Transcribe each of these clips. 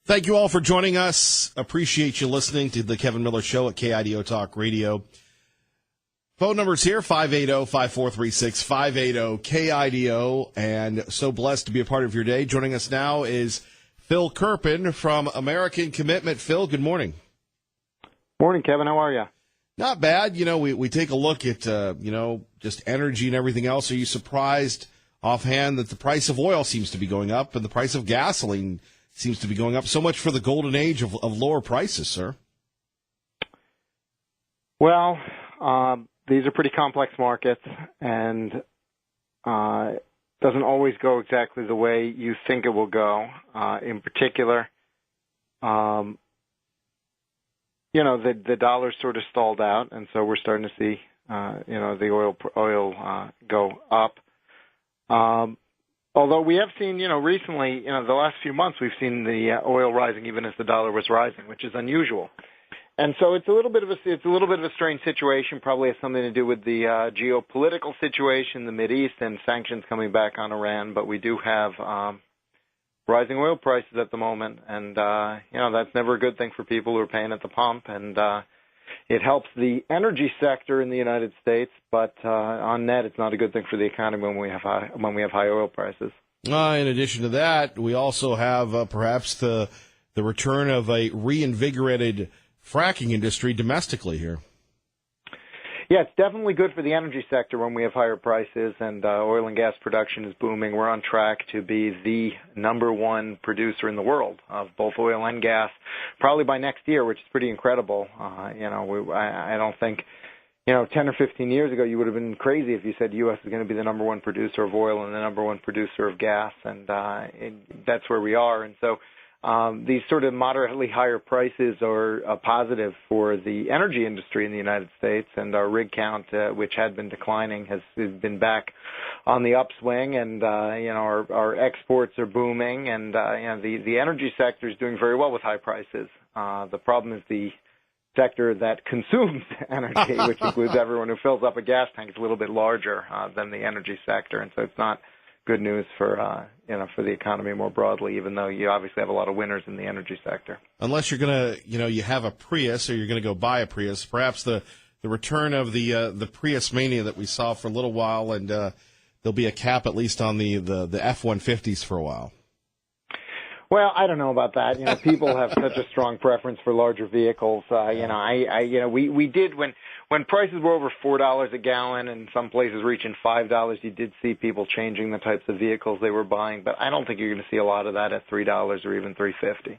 Thank you all for joining us. Appreciate you listening to the Kevin Miller Show at KIDO Talk Radio. Phone numbers here, 580-5436, 580-KIDO, and so blessed to be a part of your day. Joining us now is Phil Kerpen from American Commitment. Phil, good morning. Morning, Kevin. How are you? Not bad. You know, we take a look at, just energy and everything else. Are you surprised offhand that the price of oil seems to be going up and the price of gasoline seems to be going up so much for the golden age of lower prices, sir? Well, these are pretty complex markets, and it doesn't always go exactly the way you think it will go. In particular, the dollar's sort of stalled out, and so we're starting to see, the oil go up. Although we have seen, recently, the last few months, we've seen the oil rising even as the dollar was rising, which is unusual. And so it's a little bit of a strange situation. Probably has something to do with the geopolitical situation in the Mideast and sanctions coming back on Iran. But we do have rising oil prices at the moment, and that's never a good thing for people who are paying at the pump. And it helps the energy sector in the United States, but on net, it's not a good thing for the economy when we have high oil prices. In addition to that, we also have perhaps the return of a reinvigorated fracking industry domestically here. Yeah, it's definitely good for the energy sector when we have higher prices and oil and gas production is booming. We're on track to be the number one producer in the world of both oil and gas, probably by next year, which is pretty incredible. I don't think, 10 or 15 years ago, you would have been crazy if you said U.S. is going to be the number one producer of oil and the number one producer of gas, and that's where we are. And so these sort of moderately higher prices are a positive for the energy industry in the United States, and our rig count, which had been declining, has been back on the upswing, and our exports are booming, and the energy sector is doing very well with high prices. The problem is the sector that consumes energy, which includes everyone who fills up a gas tank, is a little bit larger than the energy sector, and so it's not good news for the economy more broadly, even though you obviously have a lot of winners in the energy sector. Unless you're going to, you have a Prius or you're going to go buy a Prius, perhaps the return of the Prius mania that we saw for a little while, and there'll be a cap at least on the F-150s for a while. Well, I don't know about that. People have such a strong preference for larger vehicles. We did when prices were over $4 a gallon and some places reaching $5, you did see people changing the types of vehicles they were buying. But I don't think you're going to see a lot of that at $3 or even $3.50.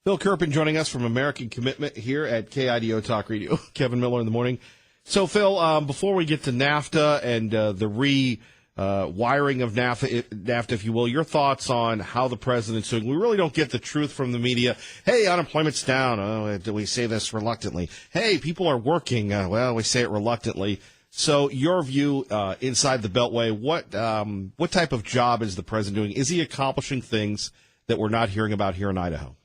Phil Kerpen joining us from American Commitment here at KIDO Talk Radio. Kevin Miller in the morning. So, Phil, before we get to NAFTA and the wiring of NAFTA, if you will, your thoughts on how the president's doing. We really don't get the truth from the media. Hey, unemployment's down. Oh, we say this reluctantly. Hey, people are working. Well, we say it reluctantly. So your view inside the Beltway, what type of job is the president doing? Is he accomplishing things that we're not hearing about here in Idaho?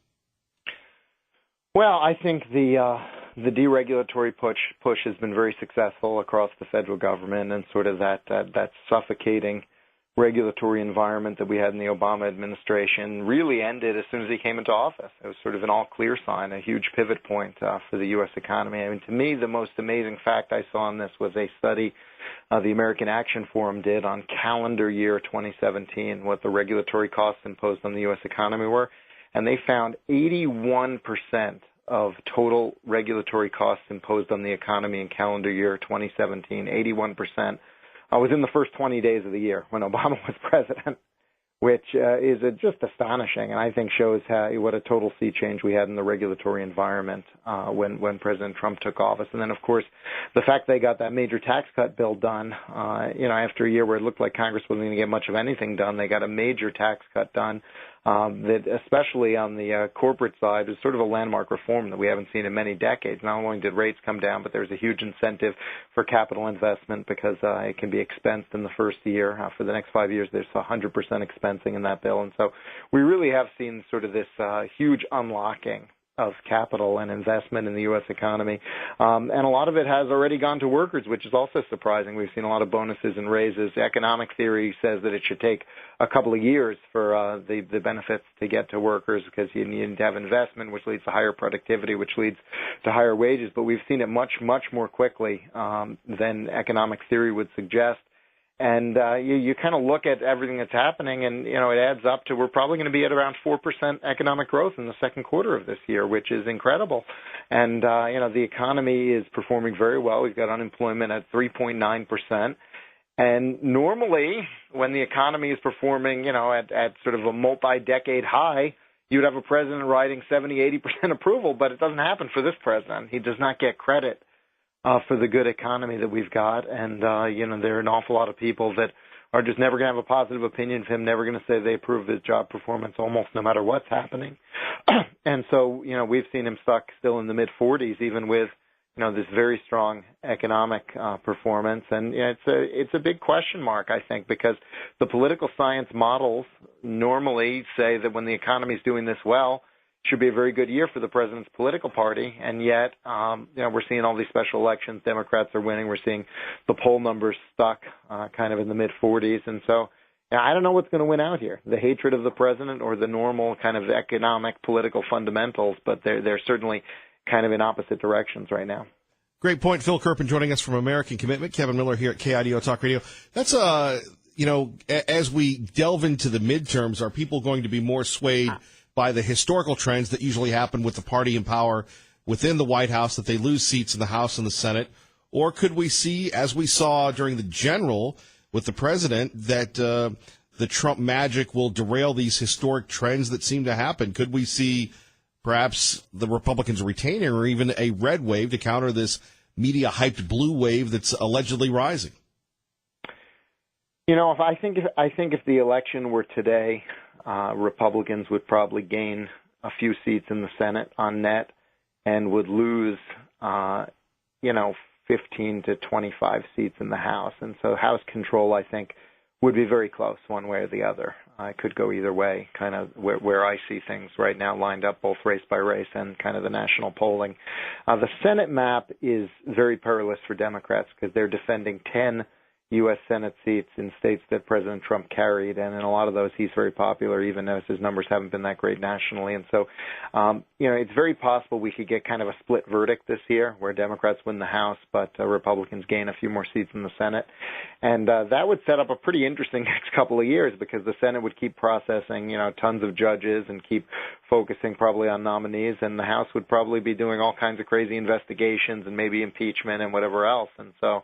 Well, I think the deregulatory push has been very successful across the federal government, and sort of that suffocating regulatory environment that we had in the Obama administration really ended as soon as he came into office. It was sort of an all-clear sign, a huge pivot point for the U.S. economy. I mean, to me, the most amazing fact I saw in this was a study the American Action Forum did on calendar year 2017, what the regulatory costs imposed on the U.S. economy were, and they found 81% of total regulatory costs imposed on the economy in calendar year 2017, 81%, within the first 20 days of the year when Obama was president, which is just astonishing, and I think shows what a total sea change we had in the regulatory environment when President Trump took office. And then, of course, the fact they got that major tax cut bill done, after a year where it looked like Congress wasn't going to get much of anything done, they got a major tax cut done. That especially on the corporate side is sort of a landmark reform that we haven't seen in many decades. Not only did rates come down, but there's a huge incentive for capital investment because it can be expensed in the first year. For the next 5 years, there's 100% expensing in that bill. And so we really have seen sort of this huge unlocking of capital and investment in the U.S. economy. And a lot of it has already gone to workers, which is also surprising. We've seen a lot of bonuses and raises. Economic theory says that it should take a couple of years for the benefits to get to workers because you need to have investment, which leads to higher productivity, which leads to higher wages. But we've seen it much, much more quickly than economic theory would suggest. And you kind of look at everything that's happening, and it adds up to we're probably going to be at around 4% economic growth in the second quarter of this year, which is incredible. And the economy is performing very well. We've got unemployment at 3.9%. And normally, when the economy is performing, at sort of a multi-decade high, you'd have a president writing 70-80% approval, but it doesn't happen for this president. He does not get credit for the good economy that we've got. And, there are an awful lot of people that are just never going to have a positive opinion of him, never going to say they approve of his job performance almost no matter what's happening. And so, we've seen him stuck still in the mid-40s, even with, this very strong economic performance. And it's a big question mark, I think, because the political science models normally say that when the economy is doing this well, should be a very good year for the president's political party, and yet, we're seeing all these special elections. Democrats are winning. We're seeing the poll numbers stuck kind of in the mid-40s, and so I don't know what's going to win out here: the hatred of the president or the normal kind of economic political fundamentals. But they're certainly kind of in opposite directions right now. Great point, Phil Kerpen joining us from American Commitment. Kevin Miller here at KIDO Talk Radio. That's as we delve into the midterms, are people going to be more swayed by the historical trends that usually happen with the party in power within the White House, that they lose seats in the House and the Senate? Or could we see, as we saw during the general with the president, that the Trump magic will derail these historic trends that seem to happen? Could we see perhaps the Republicans retaining or even a red wave to counter this media-hyped blue wave that's allegedly rising? I think if the election were today, Republicans would probably gain a few seats in the Senate on net and would lose, 15 to 25 seats in the House. And so House control, I think, would be very close one way or the other. It could go either way, kind of where I see things right now lined up, both race by race and kind of the national polling. The Senate map is very perilous for Democrats because they're defending 10 U.S. Senate seats in states that President Trump carried, and in a lot of those he's very popular, even though his numbers haven't been that great nationally. And so, it's very possible we could get kind of a split verdict this year where Democrats win the House, but Republicans gain a few more seats in the Senate. And that would set up a pretty interesting next couple of years because the Senate would keep processing, tons of judges and keep focusing probably on nominees, and the House would probably be doing all kinds of crazy investigations and maybe impeachment and whatever else. And so,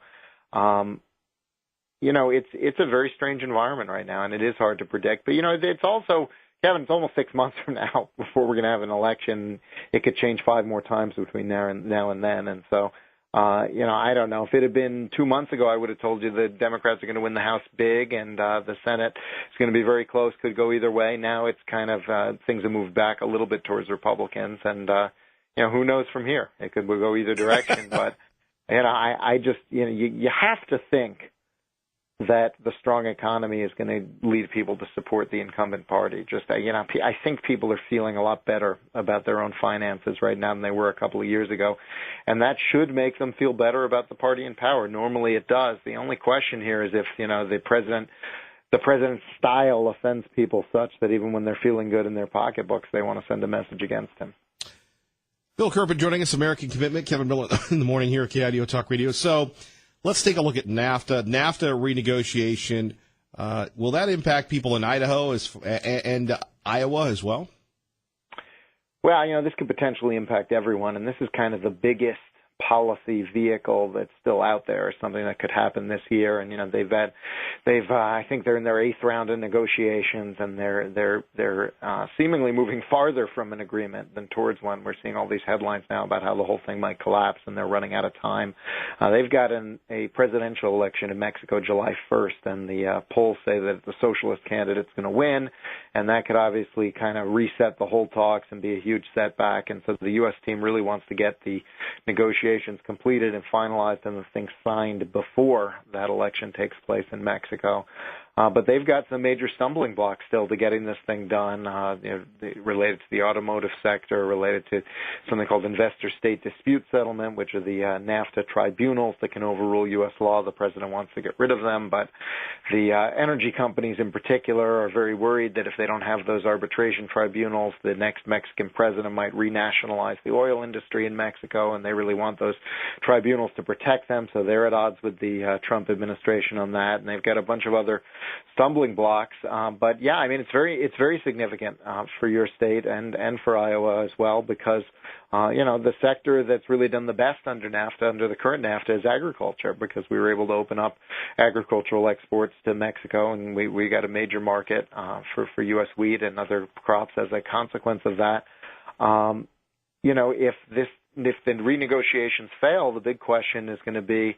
it's a very strange environment right now, and it is hard to predict. But, it's also, Kevin, it's almost 6 months from now before we're going to have an election. It could change 5 more times between now and then. And so, I don't know. If it had been 2 months ago, I would have told you the Democrats are going to win the House big, and the Senate is going to be very close, could go either way. Now it's kind of things have moved back a little bit towards Republicans, and, who knows from here? It could go either direction. But, I just, you have to think that the strong economy is going to lead people to support the incumbent party. Just, I think people are feeling a lot better about their own finances right now than they were a couple of years ago. And that should make them feel better about the party in power. Normally it does. The only question here is if, the president's style offends people such that even when they're feeling good in their pocketbooks, they want to send a message against him. Phil Kerpen joining us, American Commitment. Kevin Miller in the morning here at KIDO Talk Radio. So, let's take a look at NAFTA. NAFTA renegotiation, will that impact people in Idaho and Iowa as well? Well, this could potentially impact everyone, and this is kind of the biggest policy vehicle that's still out there, something that could happen this year. And I think they're in their 8th round of negotiations, and they're seemingly moving farther from an agreement than towards one. We're seeing all these headlines now about how the whole thing might collapse, and they're running out of time. They've got a presidential election in Mexico July 1st, and the polls say that the socialist candidate's going to win, and that could obviously kind of reset the whole talks and be a huge setback. And so the U.S. team really wants to get the negotiations completed and finalized and the things signed before that election takes place in Mexico. But they've got some major stumbling blocks still to getting this thing done, related to the automotive sector, related to something called investor-state dispute settlement, which are the NAFTA tribunals that can overrule U.S. law. The president wants to get rid of them, but the energy companies in particular are very worried that if they don't have those arbitration tribunals, the next Mexican president might renationalize the oil industry in Mexico, and they really want those tribunals to protect them, so they're at odds with the Trump administration on that, and they've got a bunch of other stumbling blocks. But yeah, I mean, it's very significant for your state and for Iowa as well, because the sector that's really done the best under NAFTA, under the current NAFTA, is agriculture, because we were able to open up agricultural exports to Mexico, and we got a major market for U.S. wheat and other crops as a consequence of that. If the renegotiations fail, the big question is going to be,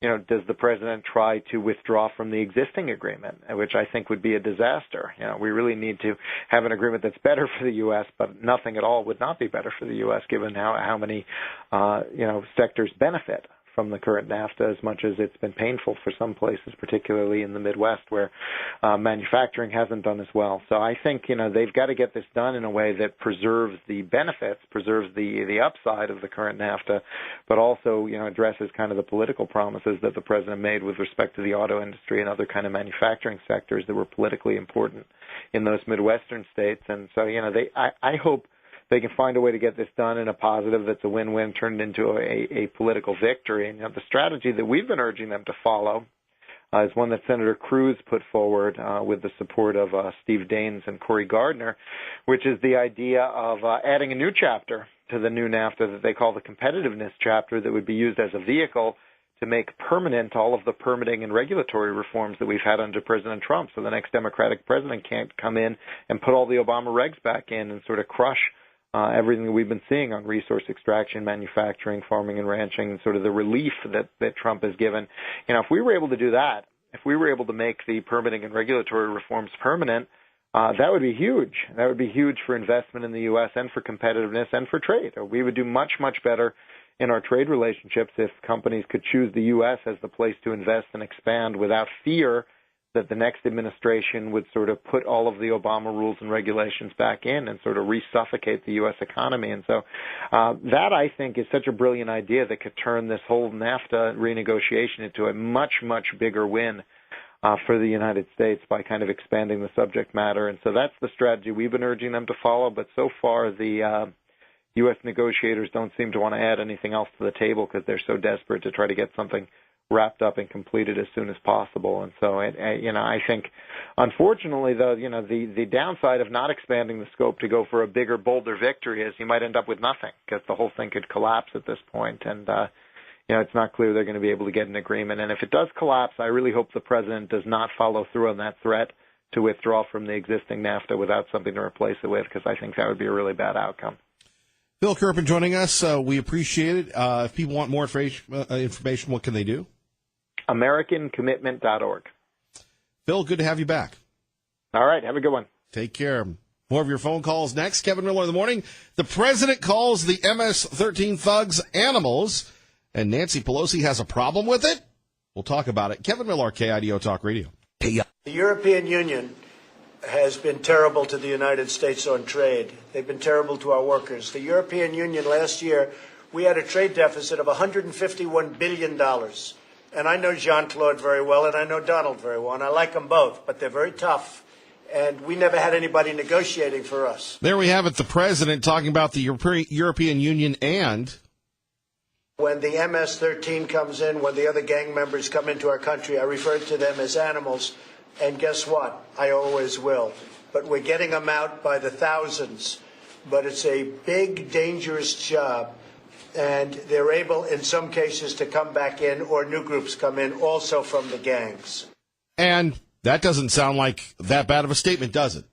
does the president try to withdraw from the existing agreement, which I think would be a disaster? We really need to have an agreement that's better for the U.S., but nothing at all would not be better for the U.S. given how many, sectors benefit from the current NAFTA, as much as it's been painful for some places, particularly in the Midwest, where manufacturing hasn't done as well. So I think, they've got to get this done in a way that preserves the benefits, preserves the upside of the current NAFTA, but also, addresses kind of the political promises that the president made with respect to the auto industry and other kind of manufacturing sectors that were politically important in those Midwestern states. And so, I hope they can find a way to get this done in a positive that's a win-win, turned into a political victory. And the strategy that we've been urging them to follow is one that Senator Cruz put forward with the support of Steve Daines and Cory Gardner, which is the idea of adding a new chapter to the new NAFTA that they call the competitiveness chapter, that would be used as a vehicle to make permanent all of the permitting and regulatory reforms that we've had under President Trump. So the next Democratic president can't come in and put all the Obama regs back in and sort of crush everything that we've been seeing on resource extraction, manufacturing, farming and ranching, sort of the relief that Trump has given. If we were able to do that, if we were able to make the permitting and regulatory reforms permanent, that would be huge. That would be huge for investment in the U.S. and for competitiveness and for trade. We would do much, much better in our trade relationships if companies could choose the U.S. as the place to invest and expand without fear that the next administration would sort of put all of the Obama rules and regulations back in and sort of resuffocate the U.S. economy. And so that, I think, is such a brilliant idea that could turn this whole NAFTA renegotiation into a much, much bigger win for the United States by kind of expanding the subject matter. And so that's the strategy we've been urging them to follow. But so far, the U.S. negotiators don't seem to want to add anything else to the table because they're so desperate to try to get something wrapped up and completed as soon as possible. And so, I think, unfortunately, though, the downside of not expanding the scope to go for a bigger, bolder victory is you might end up with nothing, because the whole thing could collapse at this point. And, it's not clear they're going to be able to get an agreement. And if it does collapse, I really hope the president does not follow through on that threat to withdraw from the existing NAFTA without something to replace it with, because I think that would be a really bad outcome. Phil Kerpen joining us. We appreciate it. If people want more information, what can they do? AmericanCommitment.org. Phil, good to have you back. All right. Have a good one. Take care. More of your phone calls next. Kevin Miller in the morning. The president calls the MS-13 thugs animals, and Nancy Pelosi has a problem with it? We'll talk about it. Kevin Miller, KIDO Talk Radio. The European Union has been terrible to the United States on trade. They've been terrible to our workers. The European Union last year, we had a trade deficit of $151 billion. And I know Jean-Claude very well, and I know Donald very well, and I like them both, but they're very tough. And we never had anybody negotiating for us. There we have it, the president talking about the European Union and... When the MS-13 comes in, when the other gang members come into our country, I refer to them as animals. And guess what? I always will. But we're getting them out by the thousands. But it's a big, dangerous job. And they're able, in some cases, to come back in, or new groups come in, also from the gangs. And that doesn't sound like that bad of a statement, does it?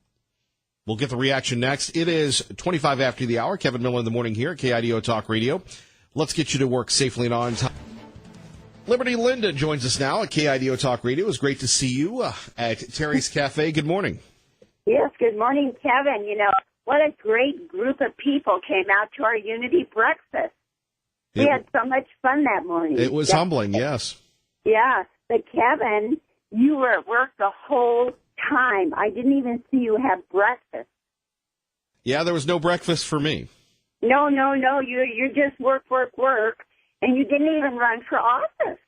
We'll get the reaction next. It is 25 after the hour. Kevin Miller in the morning here at KIDO Talk Radio. Let's get you to work safely and on time. Liberty Linda joins us now at KIDO Talk Radio. It was great to see you at Terry's Cafe. Good morning. Yes, good morning, Kevin. What a great group of people came out to our Unity breakfast. We had so much fun that morning. It was humbling, yes. Yeah, but Kevin, you were at work the whole time. I didn't even see you have breakfast. Yeah, there was no breakfast for me. No. You just work, and you didn't even run for office.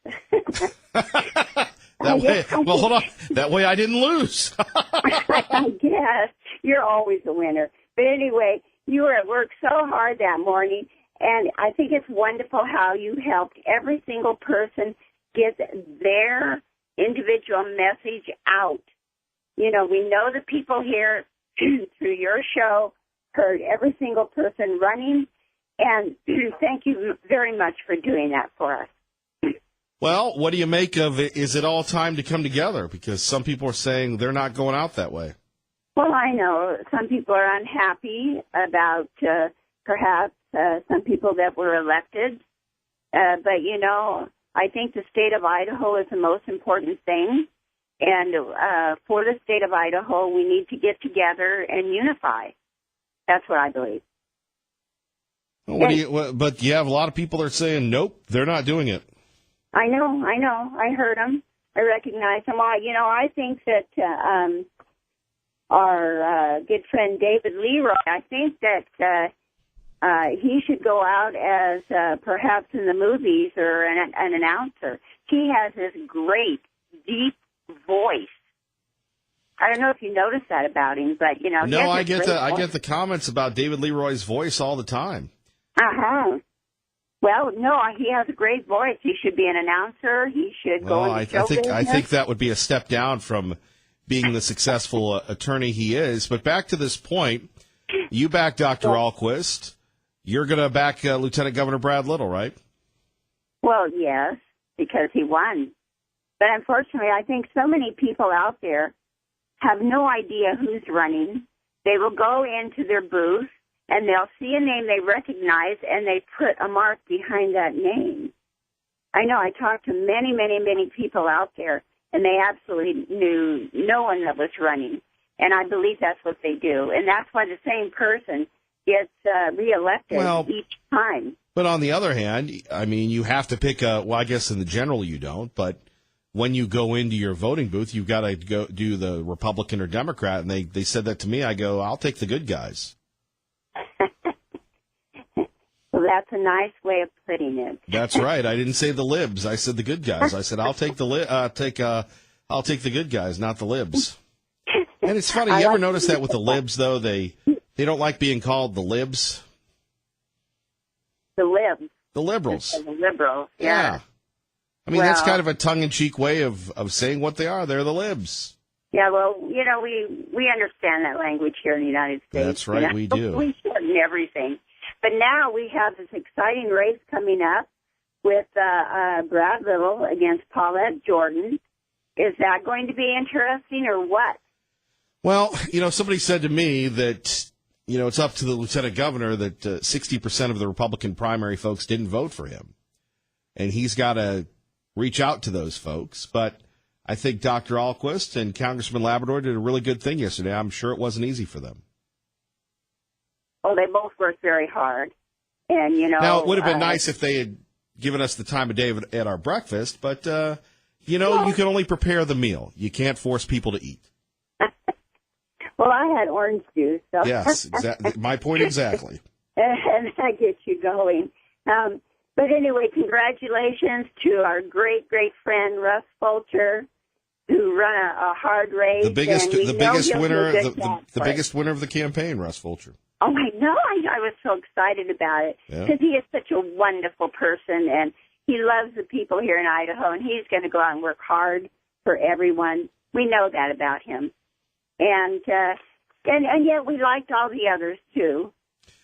Hold on. That way I didn't lose. I guess. You're always a winner. But anyway, you were at work so hard that morning, and I think it's wonderful how you helped every single person get their individual message out. You know, we know the people here through your show heard every single person running, and thank you very much for doing that for us. Well, what do you make of it? Is it all time to come together? Because some people are saying they're not going out that way. Well, I know some people are unhappy about perhaps some people that were elected. But, you know, I think the state of Idaho is the most important thing. And for the state of Idaho, we need to get together and unify. That's what I believe. But you have a lot of people that are saying, nope, they're not doing it. I know. I heard them. I recognize them. You know, I think that our good friend David Leroy, I think that he should go out as perhaps in the movies or an announcer. He has this great, deep voice. I don't know if you noticed that about him, but, you know. No, I get the comments about David Leroy's voice all the time. Uh-huh. Well, no, he has a great voice. He should be an announcer. He should go into show business. I think that would be a step down from being the successful attorney he is. But back to this point, you back Dr. Ahlquist. You're going to back Lieutenant Governor Brad Little, right? Well, yes, because he won. But unfortunately, I think so many people out there have no idea who's running. They will go into their booth, and they'll see a name they recognize, and they put a mark behind that name. I know I talked to many, many, many people out there, and they absolutely knew no one that was running. And I believe that's what they do. And that's why the same person gets reelected each time. But on the other hand, I mean, you have to pick I guess in the general you don't, but when you go into your voting booth, you've got to go do the Republican or Democrat. And they said that to me. I go, I'll take the good guys. Well, that's a nice way of putting it. That's right. I didn't say the libs. I said the good guys. I said I'll take I'll take the good guys, not the libs. And it's funny. You ever notice that with the libs though? They don't like being called the libs. The libs. The liberals. The liberals. Yeah. I mean, that's kind of a tongue-in-cheek way of saying what they are. They're the libs. Yeah, well, you know, we understand that language here in the United States. That's right, we do. We shorten everything. But now we have this exciting race coming up with Brad Little against Paulette Jordan. Is that going to be interesting or what? Well, you know, somebody said to me that, you know, it's up to the lieutenant governor that 60% of the Republican primary folks didn't vote for him. And he's got to reach out to those folks. But I think Dr. Ahlquist and Congressman Labrador did a really good thing yesterday. I'm sure it wasn't easy for them. Well, they both worked very hard. And, you know. Now, it would have been nice if they had given us the time of day at our breakfast. But, you know, you can only prepare the meal. You can't force people to eat. Well, I had orange juice. So. Yes, exactly. My point exactly. And that gets you going. But anyway, congratulations to our great, great friend, Russ Fulcher, who run a hard race. The biggest winner of the campaign, Russ Fulcher. Oh, I know. I was so excited about it because he is such a wonderful person, and he loves the people here in Idaho, and he's going to go out and work hard for everyone. We know that about him. And yet we liked all the others, too.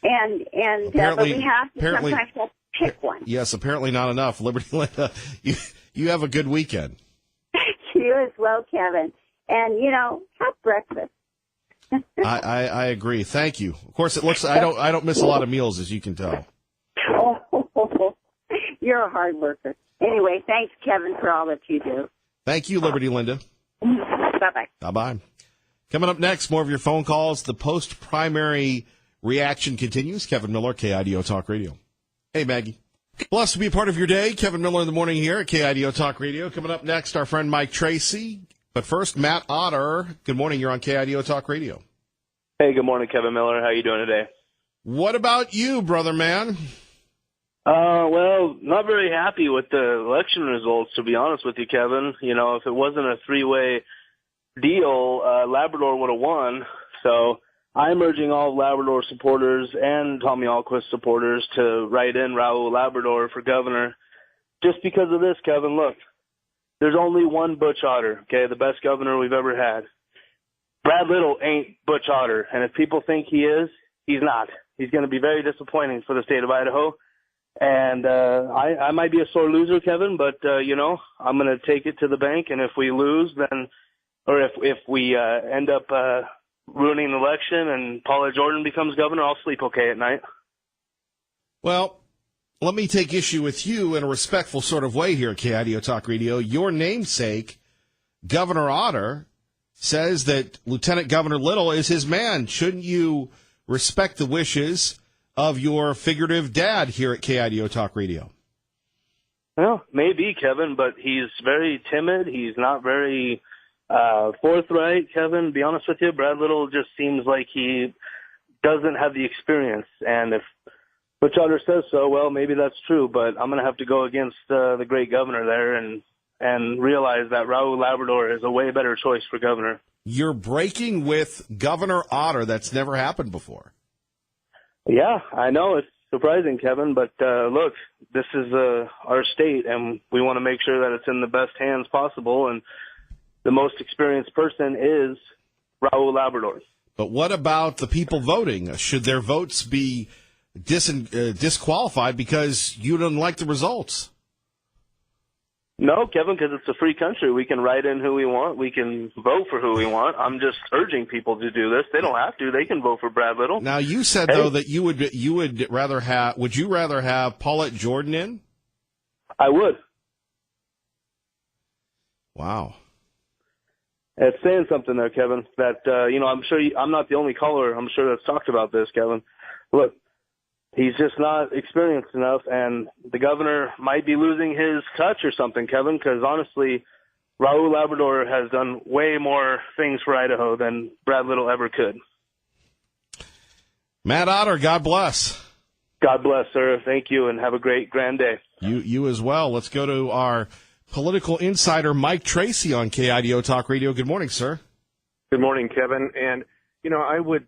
But we have to sometimes pick one. Yes, apparently not enough. Liberty Linda, you have a good weekend. You as well, Kevin. And, you know, have breakfast. I agree. Thank you. Of course, it looks I don't miss a lot of meals, as you can tell. Oh, you're a hard worker. Anyway, thanks, Kevin, for all that you do. Thank you, Liberty Linda. Bye-bye. Bye-bye. Coming up next, more of your phone calls. The post-primary reaction continues. Kevin Miller, KIDO Talk Radio. Hey, Maggie. Blessed to be a part of your day. Kevin Miller in the morning here at KIDO Talk Radio. Coming up next, our friend Mike Tracy. But first, Matt Otter. Good morning. You're on KIDO Talk Radio. Hey, good morning, Kevin Miller. How you doing today? What about you, brother man? Well, not very happy with the election results, to be honest with you, Kevin. You know, if it wasn't a three-way deal, Labrador would have won. So I'm urging all Labrador supporters and Tommy Ahlquist supporters to write in Raul Labrador for governor. Just because of this, Kevin, look, there's only one Butch Otter, okay, the best governor we've ever had. Brad Little ain't Butch Otter, and if people think he is, he's not. He's going to be very disappointing for the state of Idaho. And I might be a sore loser, Kevin, but, you know, I'm going to take it to the bank, and if we lose, then, or if we end up ruining the election and Paula Jordan becomes governor, I'll sleep okay at night. Well, let me take issue with you in a respectful sort of way here at KIDO Talk Radio. Your namesake, Governor Otter, says that Lieutenant Governor Little is his man. Shouldn't you respect the wishes of your figurative dad here at KIDO Talk Radio? Well, maybe, Kevin, but he's very timid. He's not very forthright, Kevin. To be honest with you, Brad Little just seems like he doesn't have the experience. And if Butch Otter says so, well, maybe that's true. But I'm going to have to go against the great governor there and realize that Raul Labrador is a way better choice for governor. You're breaking with Governor Otter. That's never happened before. Yeah, I know. It's surprising, Kevin. But look, this is our state, and we want to make sure that it's in the best hands possible. And the most experienced person is Raul Labrador. But what about the people voting? Should their votes be disqualified because you didn't like the results? No, Kevin, because it's a free country. We can write in who we want. We can vote for who we want. I'm just urging people to do this. They don't have to. They can vote for Brad Little. Now, you said, though, that you would rather have – would you rather have Paulette Jordan in? I would. Wow. It's saying something there, Kevin, that, you know, I'm sure I'm not the only caller, I'm sure, that's talked about this, Kevin. Look, he's just not experienced enough, and the governor might be losing his touch or something, Kevin, because honestly, Raul Labrador has done way more things for Idaho than Brad Little ever could. Matt Otter, God bless. God bless, sir. Thank you, and have a great, grand day. You as well. Let's go to our political insider, Mike Tracy, on KIDO Talk Radio. Good morning, sir. Good morning, Kevin. And, you know, I would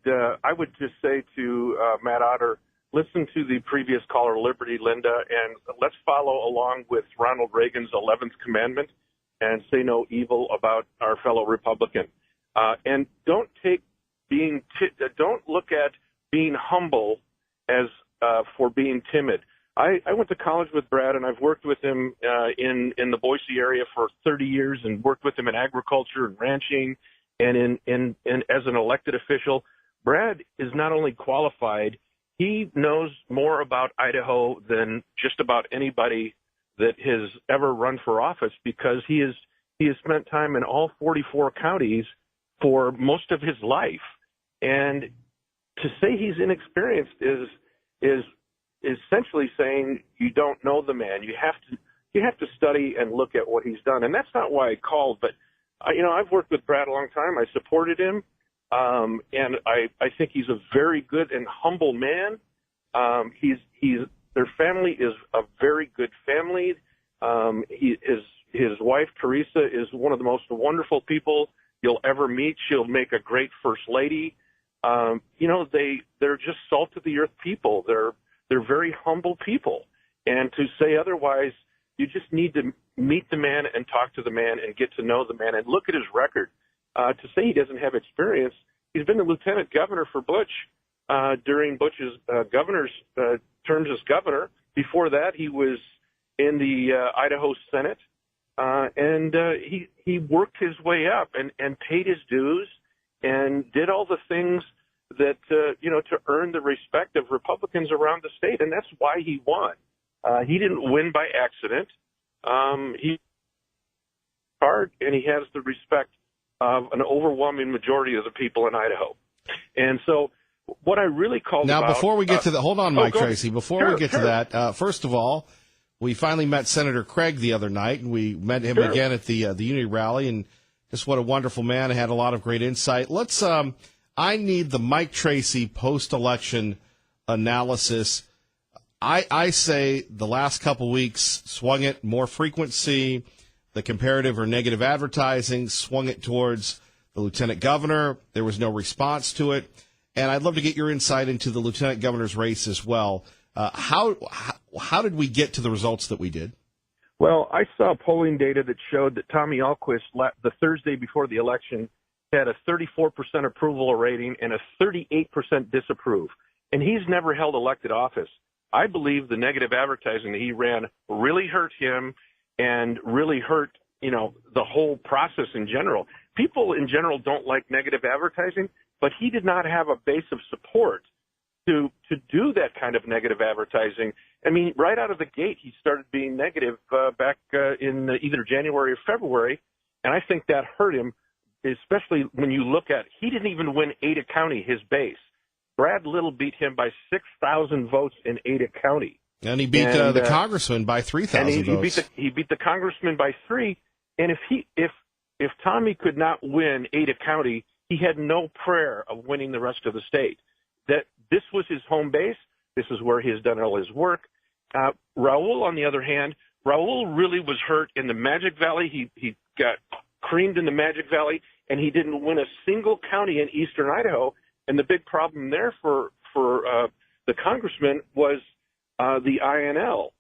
just say to Matt Otter, listen to the previous caller, Liberty Linda, and let's follow along with Ronald Reagan's 11th commandment and say no evil about our fellow Republican. And don't look at being humble as for being timid. I went to college with Brad, and I've worked with him in the Boise area for 30 years, and worked with him in agriculture and ranching, and in as an elected official. Brad is not only qualified, he knows more about Idaho than just about anybody that has ever run for office, because he has spent time in all 44 counties for most of his life. And to say he's inexperienced is essentially saying you don't know the man. You have to study and look at what he's done. And that's not why I called, but you know, I've worked with Brad a long time. I supported him. And I think he's a very good and humble man. Their family is a very good family. His wife, Teresa, is one of the most wonderful people you'll ever meet. She'll make a great first lady. You know, they're just salt of the earth people. They're very humble people. And to say otherwise, you just need to meet the man and talk to the man and get to know the man and look at his record. To say he doesn't have experience, he's been the lieutenant governor for Butch during Butch's governor's terms as governor. Before that, he was in the Idaho Senate, and he worked his way up and paid his dues and did all the things that you know, to earn the respect of Republicans around the state, and that's why he won. He didn't win by accident. He hard, and he has the respect of an overwhelming majority of the people in Idaho. And so what I really called now, about... before we get to the... Hold on, Mike Tracy. Before we get to sure. that, first of all, we finally met Senator Craig the other night, and we met him again at the Unity rally, and just what a wonderful man. Had a lot of great insight. Let's... I need the Mike Tracy post-election analysis. I say the last couple weeks swung it more frequency, the comparative or negative advertising swung it towards the lieutenant governor. There was no response to it. And I'd love to get your insight into the lieutenant governor's race as well. How did we get to the results that we did? Well, I saw polling data that showed that Tommy Alquist, the Thursday before the election, had a 34% approval rating and a 38% disapprove. And he's never held elected office. I believe the negative advertising that he ran really hurt him and really hurt, the whole process in general. People in general don't like negative advertising, but he did not have a base of support to do that kind of negative advertising. I mean, right out of the gate, he started being negative back in either January or February, and I think that hurt him, especially when you look at he didn't even win Ada County, his base. Brad Little beat him by 6,000 votes in Ada County. And he beat the congressman by 3,000 votes. He beat the congressman by 3. And if Tommy could not win Ada County, he had no prayer of winning the rest of the state. That this was his home base. This is where he has done all his work. Raul, on the other hand, Raul really was hurt in the Magic Valley. He got creamed in the Magic Valley, and he didn't win a single county in eastern Idaho. And the big problem there for the congressman was the INL.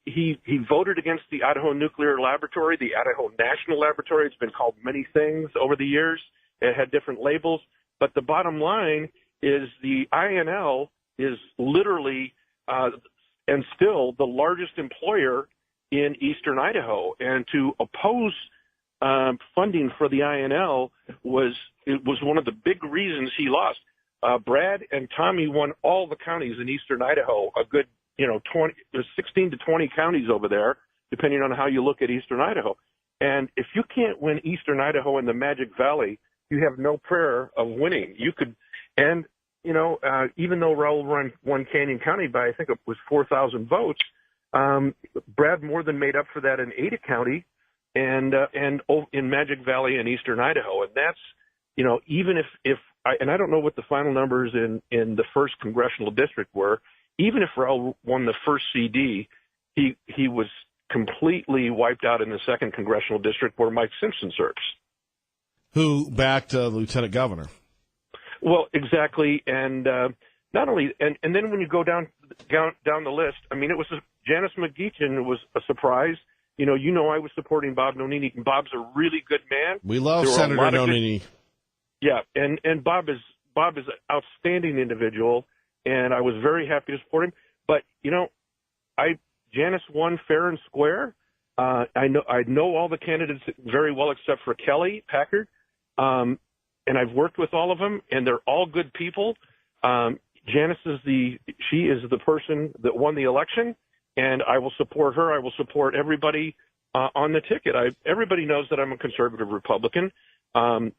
He voted against the Idaho Nuclear Laboratory, the Idaho National Laboratory. It's been called many things over the years. It had different labels. But the bottom line is the INL is literally and still the largest employer in eastern Idaho. And to oppose funding for the INL was one of the big reasons he lost. Brad and Tommy won all the counties in eastern Idaho, a good 16 to 20 counties over there, depending on how you look at eastern Idaho. And if you can't win eastern Idaho and the Magic Valley, you have no prayer of winning. You could, and even though Raul won Canyon County by I think it was 4,000 votes, Brad more than made up for that in Ada County and in Magic Valley and eastern Idaho. And that's even if I don't know what the final numbers in the first congressional district were. Even if Raul won the first CD, he was completely wiped out in the second congressional district where Mike Simpson serves. Who backed the lieutenant governor. Well, exactly. And not only, and then when you go down the list, I mean, Janice McGeechan was a surprise. I was supporting Bob Nonini. Bob's a really good man. We love Senator Nonini. Yeah, and Bob is an outstanding individual, and I was very happy to support him. But Janice won fair and square. I know all the candidates very well except for Kelly Packard, and I've worked with all of them, and they're all good people. Janice is the person that won the election, and I will support her. I will support everybody on the ticket. Everybody knows that I'm a conservative Republican. We're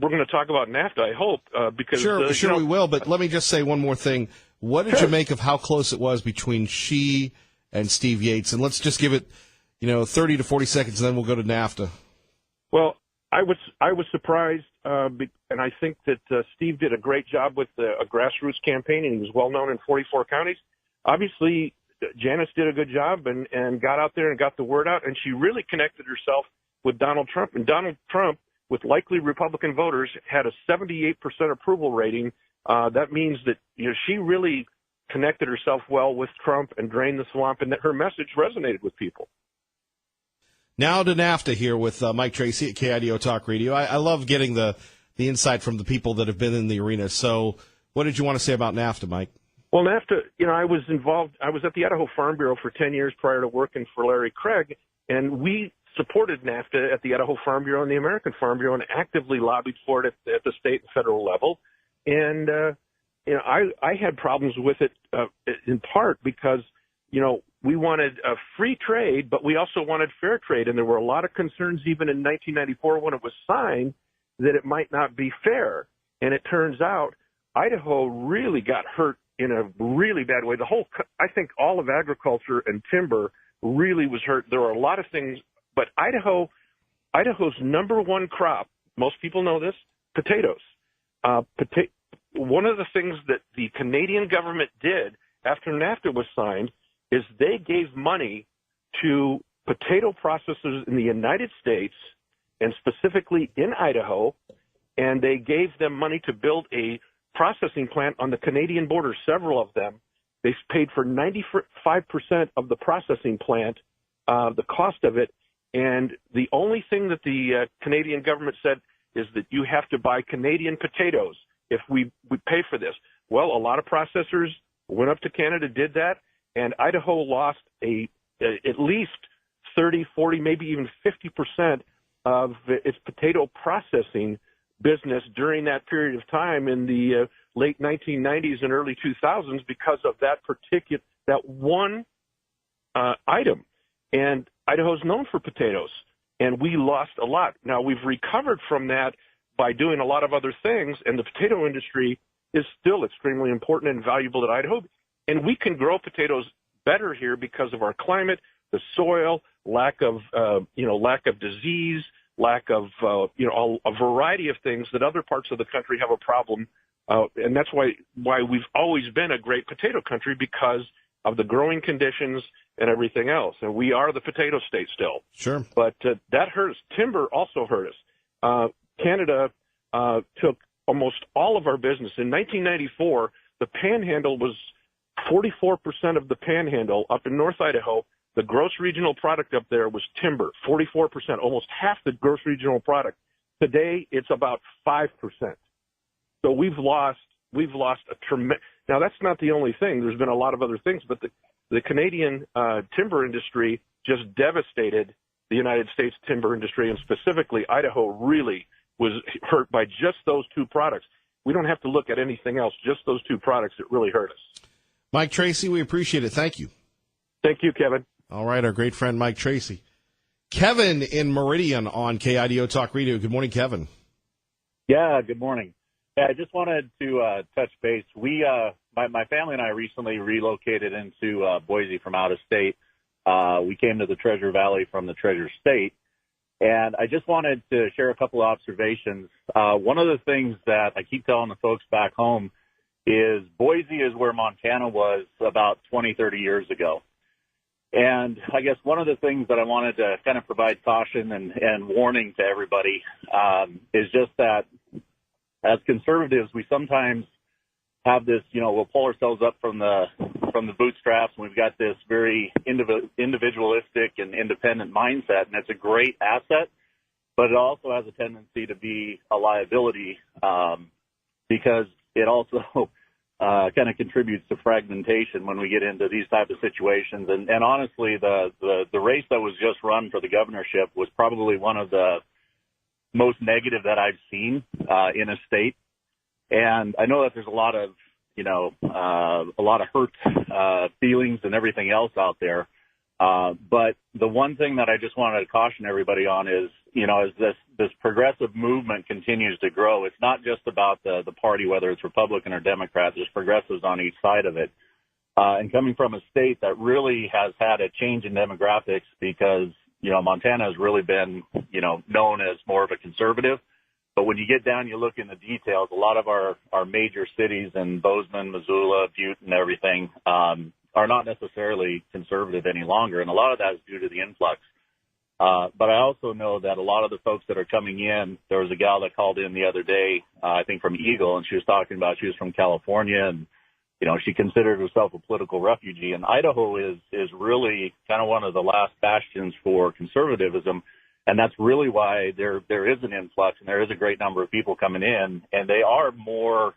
going to talk about NAFTA, I hope, because sure we will. But let me just say one more thing. What did you make of how close it was between she and Steve Yates? And let's just give it, 30 to 40 seconds, and then we'll go to NAFTA. Well, I was surprised, and I think that Steve did a great job with a grassroots campaign, and he was well known in 44 counties. Obviously, Janice did a good job and got out there and got the word out, and she really connected herself with Donald Trump. And Donald Trump, with likely Republican voters, had a 78% approval rating. That means that she really connected herself well with Trump and drained the swamp, and that her message resonated with people. Now to NAFTA here with Mike Tracy at KIDO Talk Radio. I love getting the insight from the people that have been in the arena. So what did you want to say about NAFTA, Mike? Well, NAFTA, I was involved. I was at the Idaho Farm Bureau for 10 years prior to working for Larry Craig, and we supported NAFTA at the Idaho Farm Bureau and the American Farm Bureau and actively lobbied for it at the state and federal level. And, I had problems with it in part because, we wanted a free trade, but we also wanted fair trade. And there were a lot of concerns even in 1994 when it was signed that it might not be fair. And it turns out Idaho really got hurt in a really bad way. I think all of agriculture and timber really was hurt. There were a lot of things, but Idaho's number one crop, most people know this, potatoes. One of the things that the Canadian government did after NAFTA was signed is they gave money to potato processors in the United States and specifically in Idaho, and they gave them money to build a processing plant on the Canadian border, several of them. They paid for 95% of the processing plant, the cost of it, and the only thing that the Canadian government said is that you have to buy Canadian potatoes if we pay for this. Well, a lot of processors went up to Canada, did that, and Idaho lost at least 30, 40, maybe even 50% of its potato processing business during that period of time in the late 1990s and early 2000s because of that one item. And Idaho's known for potatoes, and we lost a lot. Now, we've recovered from that by doing a lot of other things, and the potato industry is still extremely important and valuable at Idaho. And we can grow potatoes better here because of our climate, the soil, lack of disease, lack of a variety of things that other parts of the country have a problem, and that's why we've always been a great potato country, because of the growing conditions and everything else. And we are the potato state still. Sure. But that hurt us. Timber also hurt us. Canada took almost all of our business. In 1994, the Panhandle was 44% of the Panhandle up in North Idaho. The gross regional product up there was timber, 44%, almost half the gross regional product. Today, it's about 5%. So we've lost a tremendous. Now, that's not the only thing. There's been a lot of other things, but the Canadian timber industry just devastated the United States timber industry, and specifically Idaho really was hurt by just those two products. We don't have to look at anything else, just those two products that really hurt us. Mike Tracy, we appreciate it. Thank you. Thank you, Kevin. All right, our great friend Mike Tracy. Kevin in Meridian on KIDO Talk Radio. Good morning, Kevin. Yeah, good morning. Yeah, I just wanted to touch base. My family and I recently relocated into Boise from out of state. We came to the Treasure Valley from the Treasure State, and I just wanted to share a couple of observations. One of the things that I keep telling the folks back home is Boise is where Montana was about 20, 30 years ago. And I guess one of the things that I wanted to kind of provide caution and warning to everybody is just that as conservatives, we sometimes have this, we'll pull ourselves up from the bootstraps, and we've got this very individualistic and independent mindset, and it's a great asset, but it also has a tendency to be a liability because it also kind of contributes to fragmentation when we get into these type of situations. And honestly, the race that was just run for the governorship was probably one of the most negative that I've seen in a state. And I know that there's a lot of hurt feelings and everything else out there. But the one thing that I just wanted to caution everybody on is, as this progressive movement continues to grow, it's not just about the party, whether it's Republican or Democrat. There's progressives on each side of it. And coming from a state that really has had a change in demographics because, Montana has really been, known as more of a conservative. But when you get down, you look in the details, a lot of our major cities in Bozeman, Missoula, Butte, and everything are not necessarily conservative any longer. And a lot of that is due to the influx. But I also know that a lot of the folks that are coming in, there was a gal that called in the other day, I think from Eagle, and she was talking about she was from California, and, she considered herself a political refugee. And Idaho is really kind of one of the last bastions for conservatism. And that's really why there is an influx and there is a great number of people coming in, and they are more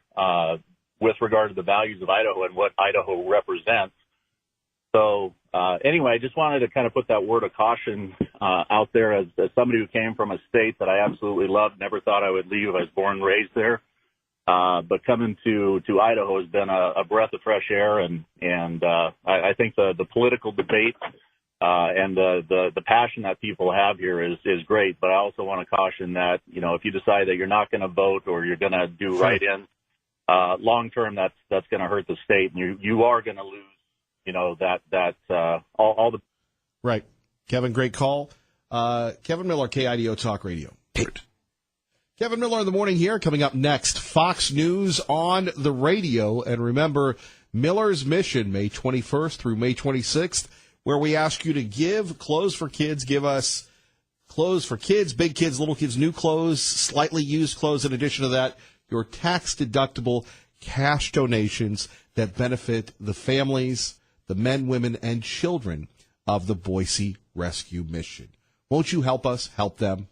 with regard to the values of Idaho and what Idaho represents. So anyway, I just wanted to kind of put that word of caution out there as somebody who came from a state that I absolutely loved, never thought I would leave. I was born and raised there. But coming to Idaho has been a breath of fresh air, and I think the political debate And the passion that people have here is great. But I also want to caution that, if you decide that you're not going to vote or you're going to do write-in, long term, that's going to hurt the state, and you are going to lose, all the. Right. Kevin, great call. Kevin Miller, KIDO Talk Radio. Kevin Miller in the morning here. Coming up next, Fox News on the radio. And remember, Miller's Mission, May 21st through May 26th, where we ask you to give clothes for kids. Give us clothes for kids, big kids, little kids, new clothes, slightly used clothes. In addition to that, your tax-deductible cash donations that benefit the families, the men, women, and children of the Boise Rescue Mission. Won't you help us help them?